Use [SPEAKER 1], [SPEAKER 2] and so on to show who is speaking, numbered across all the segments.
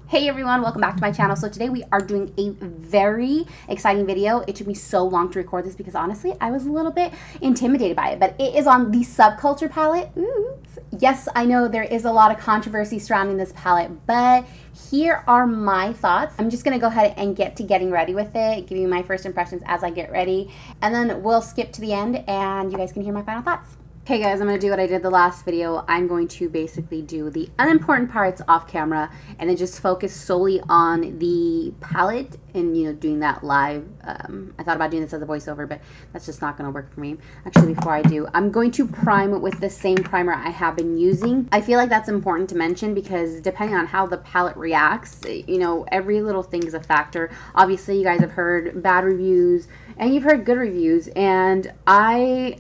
[SPEAKER 1] Hey everyone, welcome back to my channel. So today we are doing a very exciting video. It took me so long to record this because honestly I was a little bit intimidated by it, but it is on the Subculture palette. Ooh. Yes, I know there is a lot of controversy surrounding this palette, but here are my thoughts. I'm just gonna go ahead and get to getting ready with it, give you my first impressions as I get ready, and then we'll skip to the end and you guys can hear my final thoughts. Okay guys, I'm going to do what I did the last video. I'm going to basically do the unimportant parts off camera and then just focus solely on the palette and, doing that live. I thought about doing this as a voiceover, but that's just not going to work for me. Actually, before I do, I'm going to prime with the same primer I have been using. I feel like that's important to mention because depending on how the palette reacts, every little thing is a factor. Obviously, you guys have heard bad reviews and you've heard good reviews, and I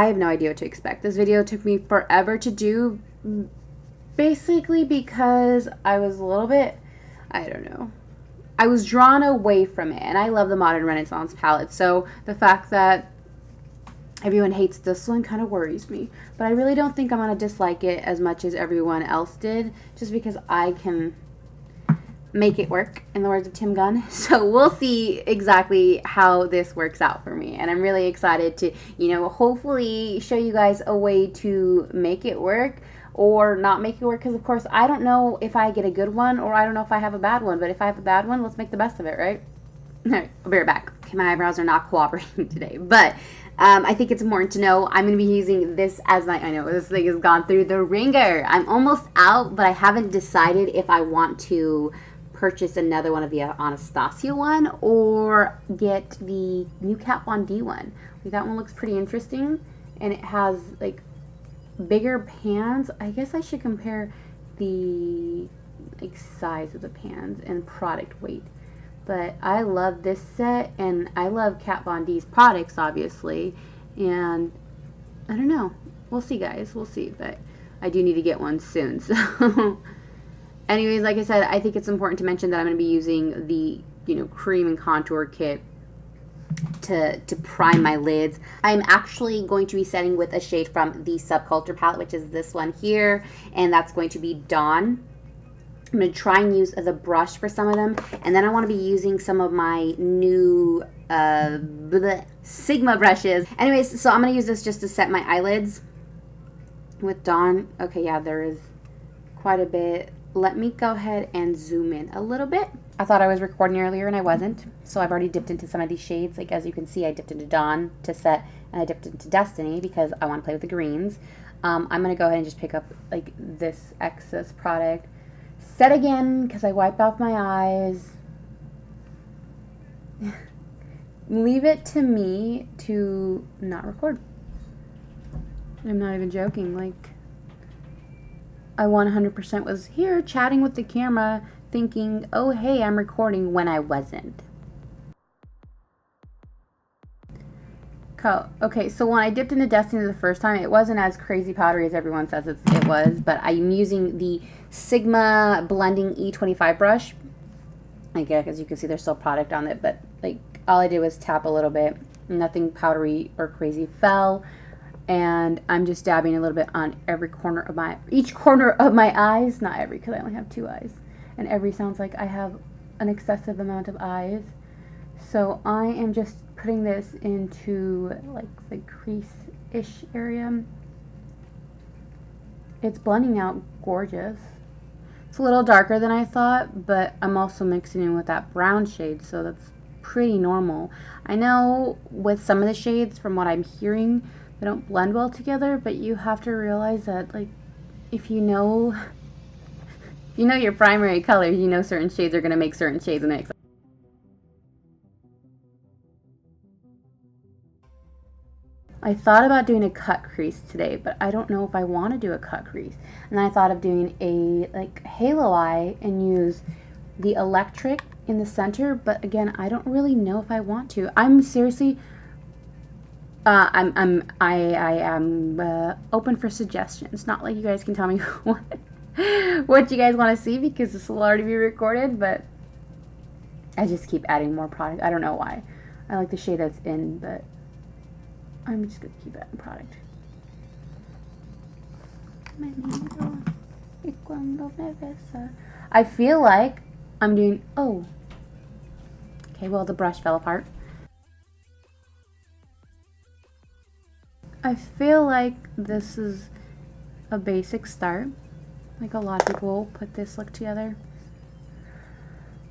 [SPEAKER 1] have no idea what to expect. This video took me forever to do, basically because I was a little bit, I don't know. I was drawn away from it, and I love the Modern Renaissance palette, so the fact that everyone hates this one kind of worries me. But I really don't think I'm going to dislike it as much as everyone else did, just because I can make it work, in the words of Tim Gunn. So we'll see exactly how this works out for me, and I'm really excited to hopefully show you guys a way to make it work or not make it work, because of course I don't know if I get a good one or I don't know if I have a bad one, but if I have a bad one, let's make the best of it, right? Alright, I'll be right back. Okay, my eyebrows are not cooperating today, but I think it's important to know I'm going to be using this as my, I know this thing has gone through the ringer. I'm almost out, but I haven't decided if I want to purchase another one of the Anastasia one or get the new Kat Von D one. That one looks pretty interesting, and it has like bigger pans. I guess I should compare the size of the pans and product weight. But I love this set, and I love Kat Von D's products, obviously. And I don't know. We'll see, guys. We'll see. But I do need to get one soon. So anyways, like I said, I think it's important to mention that I'm going to be using the, cream and contour kit to prime my lids. I'm actually going to be setting with a shade from the Subculture palette, which is this one here, and that's going to be Dawn. I'm going to try and use the brush for some of them, and then I want to be using some of my new Sigma brushes. Anyways, so I'm going to use this just to set my eyelids with Dawn. Okay, yeah, there is quite a bit. Let me go ahead and zoom in a little bit. I thought I was recording earlier and I wasn't, so I've already dipped into some of these shades. Like, as you can see, I dipped into Dawn to set, and I dipped into Destiny because I want to play with the greens. I'm going to go ahead and just pick up like this excess product. Set again because I wiped off my eyes. Leave it to me to not record. I'm not even joking. Like, I 100% was here chatting with the camera thinking, oh hey, I'm recording, when I wasn't. Okay, so when I dipped into Destiny the first time, it wasn't as crazy powdery as everyone says it was, but I'm using the Sigma Blending E25 brush. Like, as you can see, there's still product on it, but like all I did was tap a little bit. Nothing powdery or crazy fell. And I'm just dabbing a little bit on each corner of my eyes. Not every, because I only have 2 eyes. And every sounds like I have an excessive amount of eyes. So I am just putting this into like the crease-ish area. It's blending out gorgeous. It's a little darker than I thought, but I'm also mixing in with that brown shade, so that's pretty normal. I know with some of the shades, from what I'm hearing, they don't blend well together, but you have to realize that, like, if you know your primary colors, certain shades are going to make certain shades of mix. I thought about doing a cut crease today, but I don't know if I want to do a cut crease. And then I thought of doing a halo eye and use the electric in the center, but again, I don't really know if I want to. I'm seriously I am open for suggestions. Not like you guys can tell me what you guys want to see, because this will already be recorded, but I just keep adding more product. I don't know why. I like the shade that's in, but I'm just going to keep adding product. Y cuando me besa. I feel like I'm doing, oh. Okay, well, the brush fell apart. I feel like this is a basic start. Like a lot of people put this look together.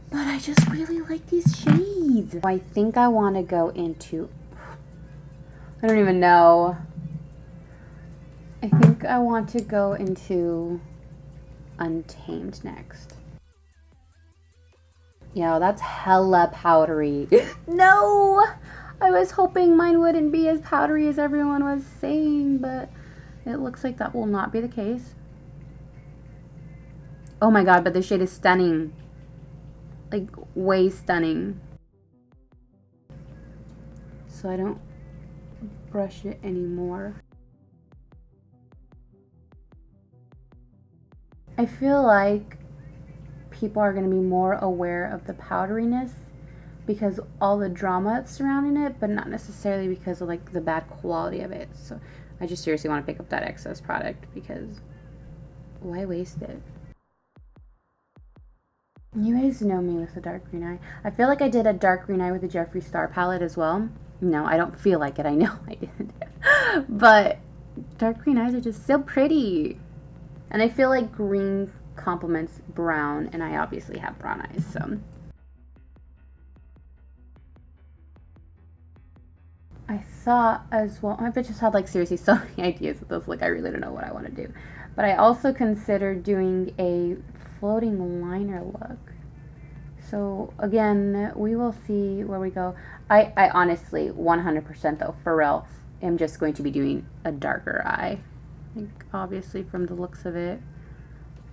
[SPEAKER 1] But I just really like these shades. I think I want to go into, I don't even know. I think I want to go into Untamed next. Yo, that's hella powdery. No! I was hoping mine wouldn't be as powdery as everyone was saying, but it looks like that will not be the case. Oh my god, but this shade is stunning. Like, way stunning. So I don't brush it anymore. I feel like people are going to be more aware of the powderiness because all the drama that's surrounding it, but not necessarily because of like the bad quality of it. So I just seriously want to pick up that excess product because why waste it? You guys know me with the dark green eye. I feel like I did a dark green eye with the Jeffree Star palette as well. No, I don't feel like it. I know I did. But dark green eyes are just so pretty. And I feel like green complements brown, and I obviously have brown eyes, so. I thought as well, I just had like seriously so many ideas with this look. I really don't know what I want to do. But I also considered doing a floating liner look. So again, we will see where we go. I honestly, 100% though, for real, am just going to be doing a darker eye. I think obviously from the looks of it.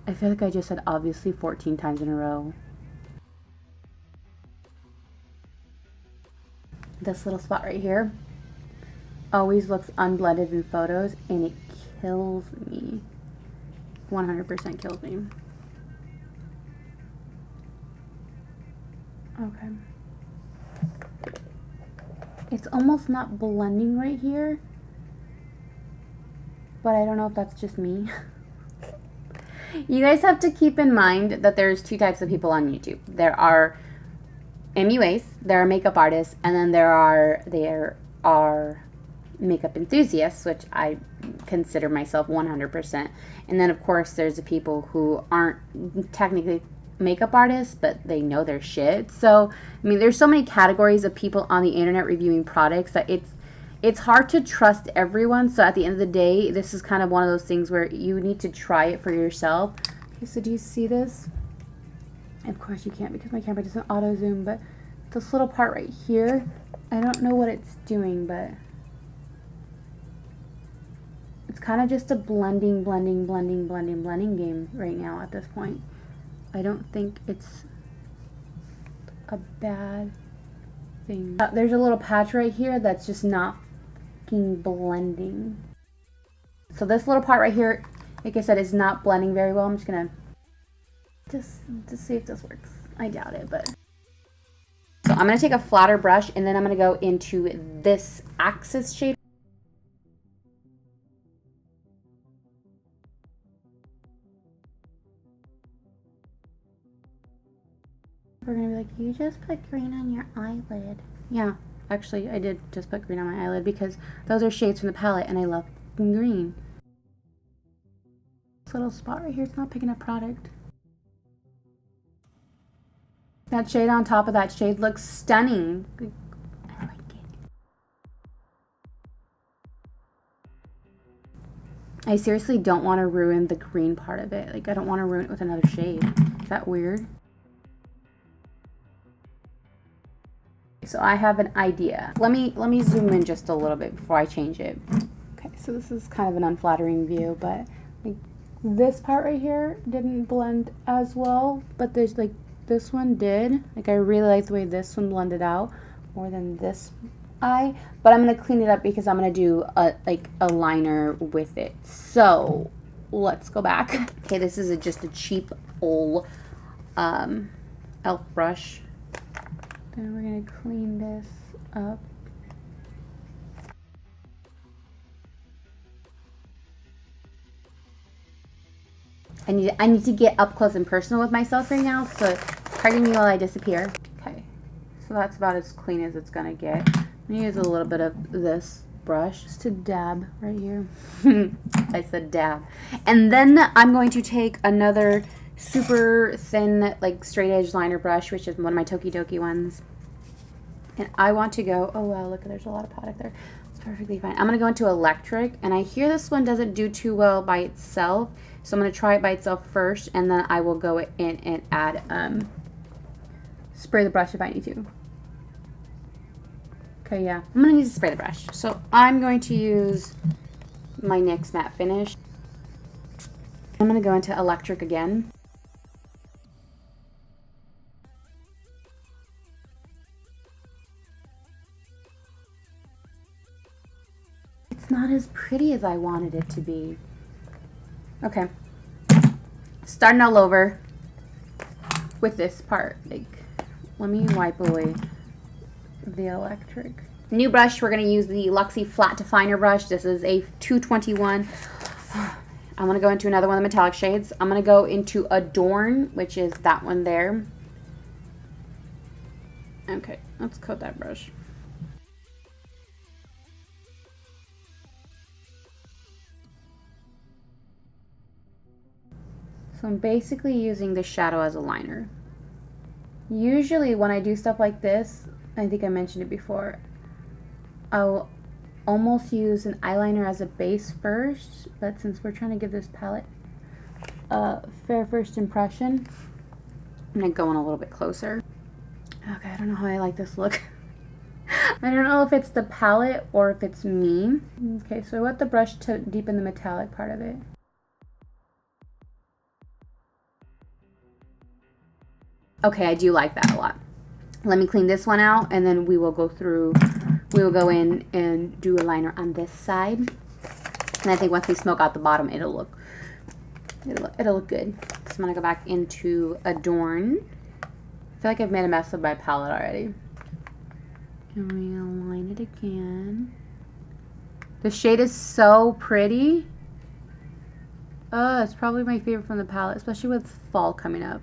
[SPEAKER 1] I feel like I just said obviously 14 times in a row. This little spot right here always looks unblended in photos, and it kills me. 100% kills me. Okay. It's almost not blending right here, but I don't know if that's just me. You guys have to keep in mind that there's two types of people on YouTube. There are MUAs, there are makeup artists, and then there are makeup enthusiasts, which I consider myself 100%. And then of course there's the people who aren't technically makeup artists, but they know their shit. So I mean, there's so many categories of people on the internet reviewing products that it's hard to trust everyone. So at the end of the day, this is kind of one of those things where you need to try it for yourself. Okay, so do you see this? Of course you can't because my camera doesn't auto zoom, but this little part right here, I don't know what it's doing, but it's kind of just a blending game right now at this point. I don't think it's a bad thing. There's a little patch right here that's just not fucking blending. So this little part right here, like I said, is not blending very well. I'm just gonna just see if this works. I doubt it, but. So I'm gonna take a flatter brush and then I'm gonna go into this Axis shade. We're gonna be like, you just put green on your eyelid. Yeah, actually, I did just put green on my eyelid because those are shades from the palette and I love green. This little spot right here, it's not picking up product. That shade on top of that shade looks stunning. I like it. I seriously don't want to ruin the green part of it. Like, I don't want to ruin it with another shade. Is that weird? So I have an idea. Let me zoom in just a little bit before I change it. Okay, so this is kind of an unflattering view, but like this part right here didn't blend as well, but there's like this one did. Like I really like the way this one blended out more than this eye, but I'm gonna clean it up because I'm gonna do a liner with it. So let's go back. Okay, this is just a cheap old elf brush. Then we're going to clean this up. I need to get up close and personal with myself right now, so pardon me while I disappear. Okay, so that's about as clean as it's gonna get. I'm gonna use a little bit of this brush just to dab right here. I said dab. And then I'm going to take another super thin, like straight edge liner brush, which is one of my Tokidoki ones. And I want to go, oh wow, look, there's a lot of product there. It's perfectly fine. I'm gonna go into electric, and I hear this one doesn't do too well by itself. So I'm gonna try it by itself first, and then I will go in and add, spray the brush if I need to. Okay, yeah, I'm gonna need to spray the brush. So I'm going to use my NYX matte finish. I'm gonna go into electric again. It's not as pretty as I wanted it to be. Okay, starting all over with this part. Like, let me wipe away the electric. New brush, we're going to use the Luxie Flat Definer brush. This is a 221. I'm going to go into another one of the metallic shades. I'm going to go into Adorn, which is that one there. Okay, let's coat that brush. So I'm basically using the shadow as a liner. Usually when I do stuff like this, I think I mentioned it before, I'll almost use an eyeliner as a base first, but since we're trying to give this palette a fair first impression, I'm going to go in a little bit closer. Okay, I don't know how I like this look. I don't know if it's the palette or if it's me. Okay, so I wet the brush to deepen the metallic part of it. Okay, I do like that a lot. Let me clean this one out, and then we will go in and do a liner on this side. And I think once we smoke out the bottom, it'll look good. So I'm gonna go back into Adorn. I feel like I've made a mess of my palette already. And realign it again. The shade is so pretty. It's probably my favorite from the palette, especially with fall coming up.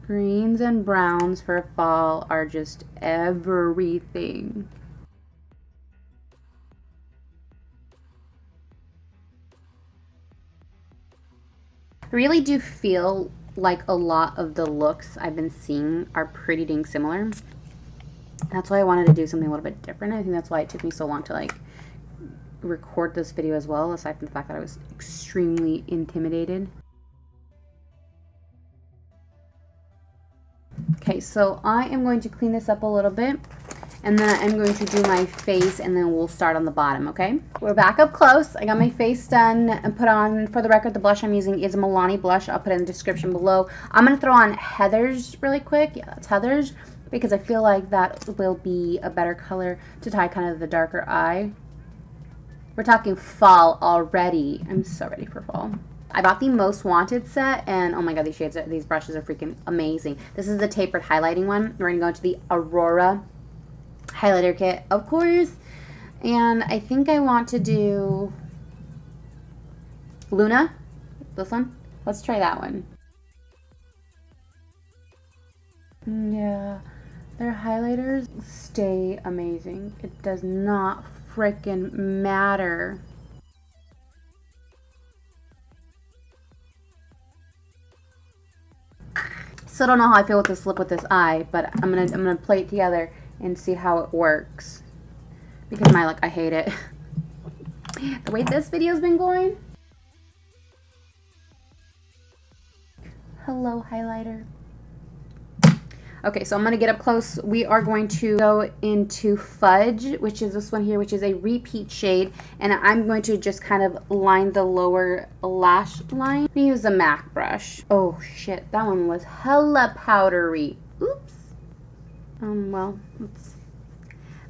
[SPEAKER 1] Greens and browns for fall are just everything. I really do feel like a lot of the looks I've been seeing are pretty dang similar. That's why I wanted to do something a little bit different. I think that's why it took me so long to like record this video as well, aside from the fact that I was extremely intimidated. Okay, so I am going to clean this up a little bit, and then I'm going to do my face, and then we'll start on the bottom, okay? We're back up close. I got my face done and put on. For the record, the blush I'm using is a Milani blush. I'll put it in the description below. I'm going to throw on Heather's really quick. Yeah, that's Heather's, because I feel like that will be a better color to tie kind of the darker eye. We're talking fall already. I'm so ready for fall. I bought the Most Wanted set, and oh my god, these brushes are freaking amazing. This is the tapered highlighting one. We're going to go into the Aurora highlighter kit, of course. And I think I want to do Luna, this one. Let's try that one. Yeah, their highlighters stay amazing. It does not freaking matter. Still don't know how I feel with this lip with this eye, but I'm gonna play it together and see how it works. Because my look, I hate it. The way this video's been going. Hello, highlighter. Okay, so I'm gonna get up close. We are going to go into Fudge, which is this one here, which is a repeat shade, and I'm going to just kind of line the lower lash line. I'm gonna use a MAC brush. Oh shit, that one was hella powdery. Oops. Well,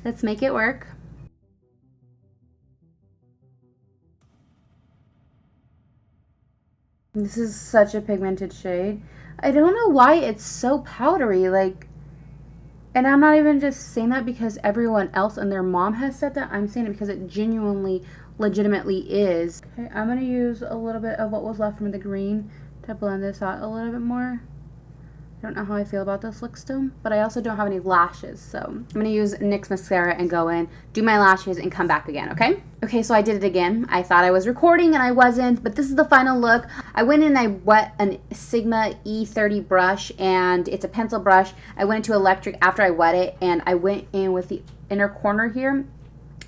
[SPEAKER 1] let's make it work. This is such a pigmented shade. I don't know why it's so powdery. Like, And I'm not even just saying that because everyone else and their mom has said that. I'm saying it because it genuinely, legitimately is. Okay, I'm going to use a little bit of what was left from the green to blend this out a little bit more. I don't know how I feel about this look still, but I also don't have any lashes, so I'm going to use NYX mascara and go in, do my lashes, and come back again, okay? Okay, so I did it again. I thought I was recording, and I wasn't, but this is the final look. I went in and I wet a Sigma E30 brush, and it's a pencil brush. I went into electric after I wet it, and I went in with the inner corner here.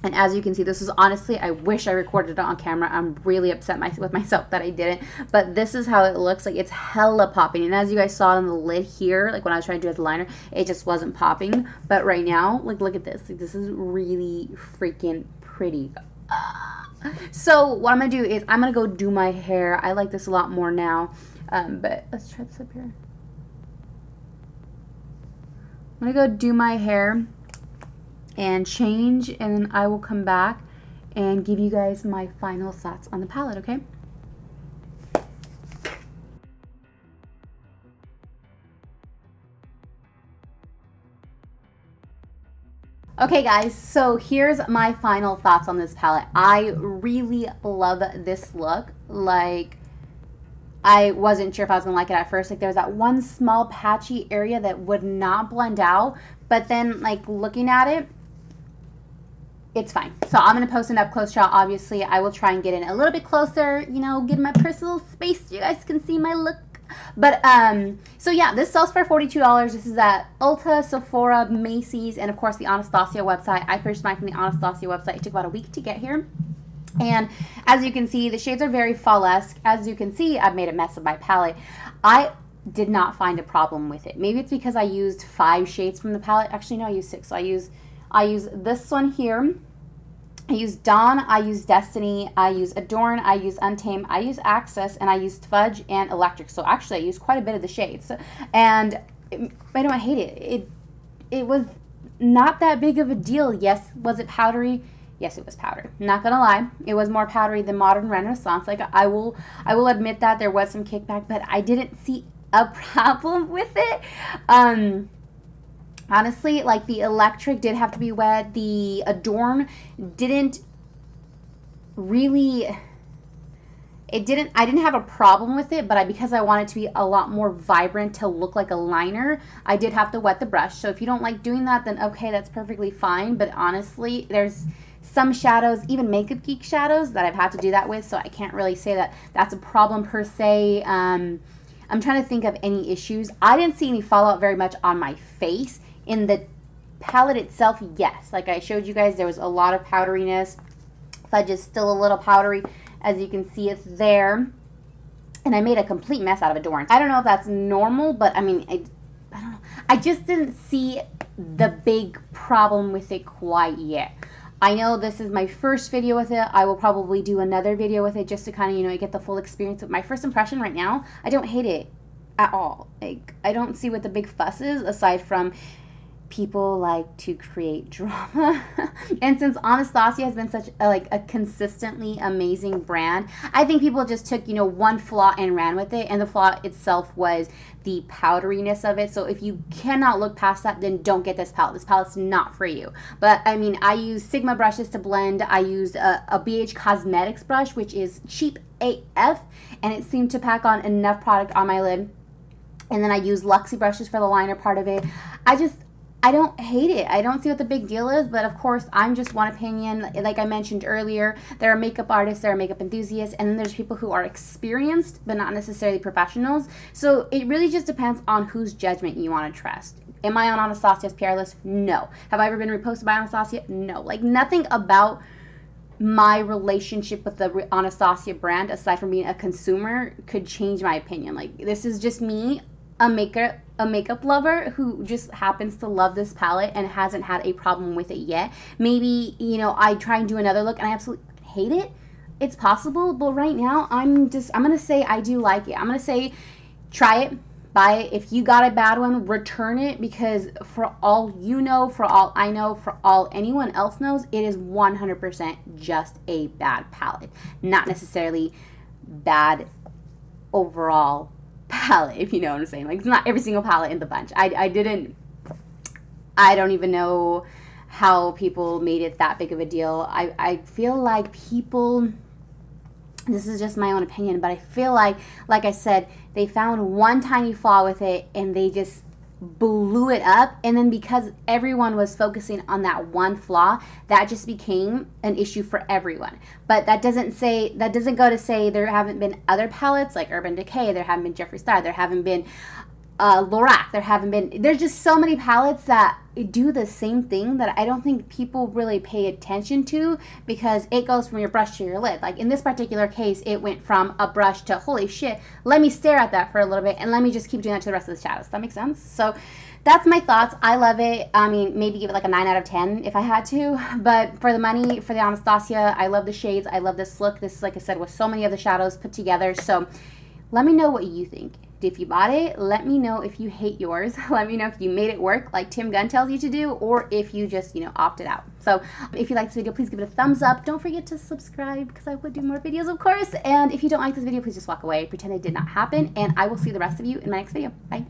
[SPEAKER 1] And as you can see, this is honestly, I wish I recorded it on camera. I'm really upset with myself that I didn't. But this is how it looks. Like, it's hella popping. And as you guys saw on the lid here, like when I was trying to do it as a liner, it just wasn't popping. But right now, like, look at this. Like, this is really freaking pretty. So what I'm going to do is I'm going to go do my hair. I like this a lot more now. But let's try this up here. I'm going to go do my hair and change, and then I will come back and give you guys my final thoughts on the palette, okay? Okay guys, so here's my final thoughts on this palette. I really love this look. Like, I wasn't sure if I was gonna like it at first. Like, there was that one small patchy area that would not blend out, but then like looking at it, it's fine. So I'm going to post an up close shot. Obviously, I will try and get in a little bit closer, you know, get my personal space so you guys can see my look. But, so yeah, this sells for $42. This is at Ulta, Sephora, Macy's, and of course the Anastasia website. I purchased mine from the Anastasia website. It took about a week to get here. And as you can see, the shades are very fall-esque. As you can see, I've made a mess of my palette. I did not find a problem with it. Maybe it's because I used 5 shades from the palette. Actually, no, I used 6. So I use this one here. I use Dawn, I use Destiny, I use Adorn, I use Untamed, I use Access, and I used Fudge and Electric. So actually I used quite a bit of the shades. And I don't hate it. It was not that big of a deal. Yes, was it powdery? Yes, it was powdery. Not gonna lie, it was more powdery than Modern Renaissance. Like, I will admit that there was some kickback, but I didn't see a problem with it. Honestly, like, the Electric did have to be wet. The Adorn didn't really, I didn't have a problem with it, but because I want it to be a lot more vibrant to look like a liner, I did have to wet the brush. So if you don't like doing that, then okay, that's perfectly fine. But honestly, there's some shadows, even Makeup Geek shadows, that I've had to do that with, so I can't really say that that's a problem per se. I'm trying to think of any issues. I didn't see any fallout very much on my face. In the palette itself, yes. Like I showed you guys, there was a lot of powderiness. Fudge is still a little powdery. As you can see, it's there. And I made a complete mess out of Adorn. I don't know if that's normal, but I mean, I don't know. I just didn't see the big problem with it quite yet. I know this is my first video with it. I will probably do another video with it just to kind of, you know, get the full experience. But my first impression right now, I don't hate it at all. Like, I don't see what the big fuss is, aside from people like to create drama. And since Anastasia has been such a consistently amazing brand, I think people just took, you know, one flaw and ran with it, and the flaw itself was the powderiness of it. So if you cannot look past that, then don't get this palette. This palette's not for you. But I mean, I use Sigma brushes to blend. I used a BH Cosmetics brush, which is cheap AF, and it seemed to pack on enough product on my lid. And then I use Luxie brushes for the liner part of it. I don't hate it. I don't see what the big deal is, but of course, I'm just one opinion. Like I mentioned earlier, there are makeup artists, there are makeup enthusiasts, and then there's people who are experienced, but not necessarily professionals. So it really just depends on whose judgment you want to trust. Am I on Anastasia's PR list? No. Have I ever been reposted by Anastasia? No. Like, nothing about my relationship with the Anastasia brand, aside from being a consumer, could change my opinion. Like, this is just me, a makeup lover who just happens to love this palette and hasn't had a problem with it yet. Maybe, you know, I try and do another look and I absolutely hate it. It's possible, but right now I'm gonna say I do like it. I'm gonna say try it, buy it. If you got a bad one, return it, because for all you know, for all I know, for all anyone else knows, it is 100% just a bad palette. Not necessarily bad overall palette, if you know what I'm saying. Like, it's not every single palette in the bunch. I didn't I don't even know how people made it that big of a deal. I feel like people, this is just my own opinion, but I feel like I said, they found one tiny flaw with it and they just blew it up, and then because everyone was focusing on that one flaw, that just became an issue for everyone. But that doesn't go to say there haven't been other palettes like Urban Decay, there haven't been Jeffree Star, there haven't been Lorac, there's just so many palettes that do the same thing that I don't think people really pay attention to, because it goes from your brush to your lid. Like in this particular case, it went from a brush to, holy shit, let me stare at that for a little bit and let me just keep doing that to the rest of the shadows. Does that make sense? So that's my thoughts. I love it. I mean, maybe give it like a 9 out of 10 if I had to, but for the money, for the Anastasia, I love the shades. I love this look. This, like I said, was so many of the shadows put together. So let me know what you think. If you bought it, let me know if you hate yours. Let me know if you made it work like Tim Gunn tells you to do, or if you just, opted out. So if you like this video, please give it a thumbs up. Don't forget to subscribe, because I would do more videos, of course. And if you don't like this video, please just walk away. Pretend it did not happen. And I will see the rest of you in my next video. Bye.